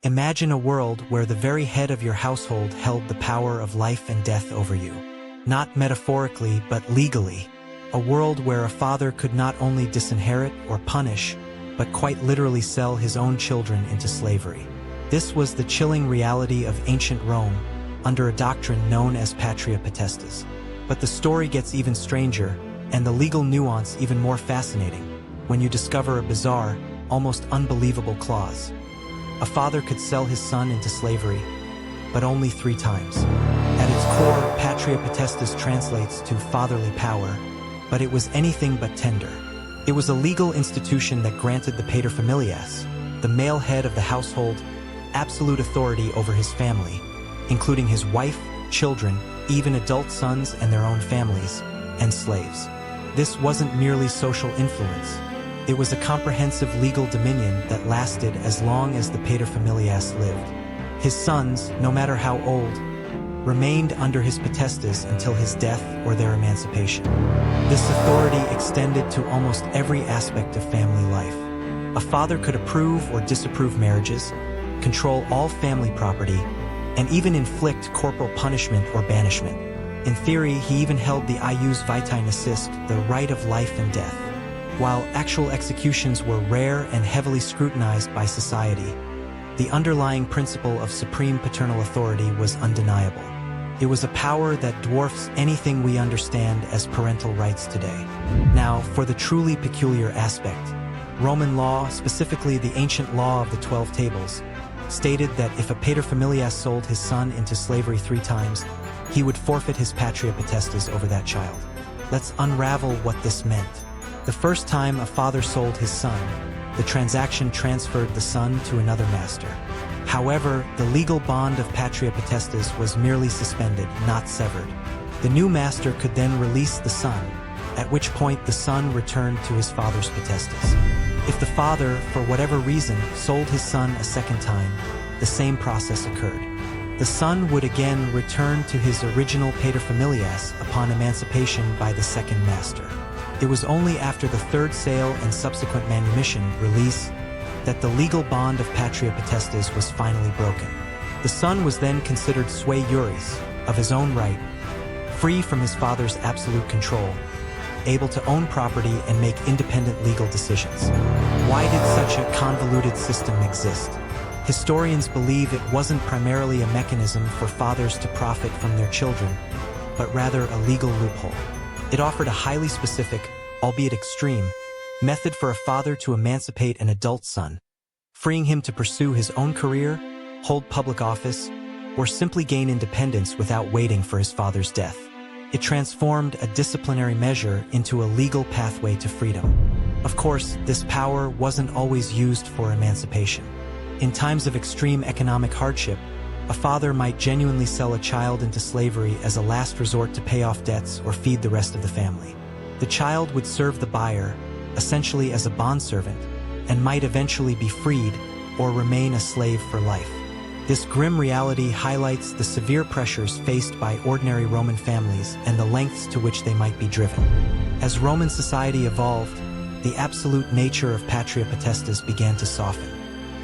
Imagine a world where the very head of your household held the power of life and death over you. Not metaphorically, but legally. A world where a father could not only disinherit or punish, but quite literally sell his own children into slavery. This was the chilling reality of ancient Rome, under a doctrine known as Patria Potestas. But the story gets even stranger, and the legal nuance even more fascinating, when you discover a bizarre, almost unbelievable clause. A father could sell his son into slavery, but only 3 times. At its core, Patria Potestas translates to fatherly power, but it was anything but tender. It was a legal institution that granted the paterfamilias, the male head of the household, absolute authority over his family, including his wife, children, even adult sons and their own families, and slaves. This wasn't merely social influence. It was a comprehensive legal dominion that lasted as long as the paterfamilias lived. His sons, no matter how old, remained under his potestas until his death or their emancipation. This authority extended to almost every aspect of family life. A father could approve or disapprove marriages, control all family property, and even inflict corporal punishment or banishment. In theory, he even held the ius vitae nocisk, the right of life and death. While actual executions were rare and heavily scrutinized by society, the underlying principle of supreme paternal authority was undeniable. It was a power that dwarfs anything we understand as parental rights today. Now, for the truly peculiar aspect, Roman law, specifically the ancient law of the 12 tables, stated that if a paterfamilias sold his son into slavery 3 times, he would forfeit his patria potestas over that child. Let's unravel what this meant. The first time a father sold his son, the transaction transferred the son to another master. However, the legal bond of patria potestas was merely suspended, not severed. The new master could then release the son, at which point the son returned to his father's potestas. If the father, for whatever reason, sold his son a second time, the same process occurred. The son would again return to his original paterfamilias upon emancipation by the second master. It was only after the third sale and subsequent manumission release that the legal bond of patria potestas was finally broken. The son was then considered sui juris, of his own right, free from his father's absolute control, able to own property and make independent legal decisions. Why did such a convoluted system exist? Historians believe it wasn't primarily a mechanism for fathers to profit from their children, but rather a legal loophole. It offered a highly specific, albeit extreme, method for a father to emancipate an adult son, freeing him to pursue his own career, hold public office, or simply gain independence without waiting for his father's death. It transformed a disciplinary measure into a legal pathway to freedom. Of course, this power wasn't always used for emancipation. In times of extreme economic hardship, a father might genuinely sell a child into slavery as a last resort to pay off debts or feed the rest of the family. The child would serve the buyer, essentially as a bondservant, and might eventually be freed or remain a slave for life. This grim reality highlights the severe pressures faced by ordinary Roman families and the lengths to which they might be driven. As Roman society evolved, the absolute nature of patria potestas began to soften.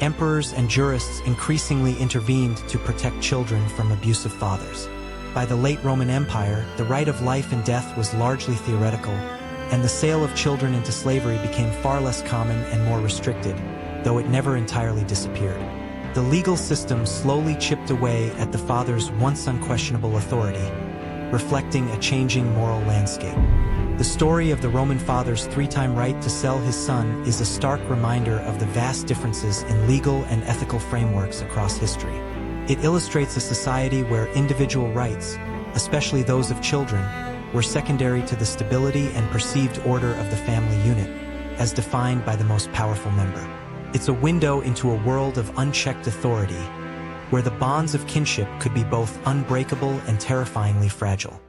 Emperors and jurists increasingly intervened to protect children from abusive fathers. By the late Roman Empire, the right of life and death was largely theoretical, and the sale of children into slavery became far less common and more restricted, though it never entirely disappeared. The legal system slowly chipped away at the father's once unquestionable authority, reflecting a changing moral landscape. The story of the Roman father's 3-time right to sell his son is a stark reminder of the vast differences in legal and ethical frameworks across history. It illustrates a society where individual rights, especially those of children, were secondary to the stability and perceived order of the family unit, as defined by the most powerful member. It's a window into a world of unchecked authority, where the bonds of kinship could be both unbreakable and terrifyingly fragile.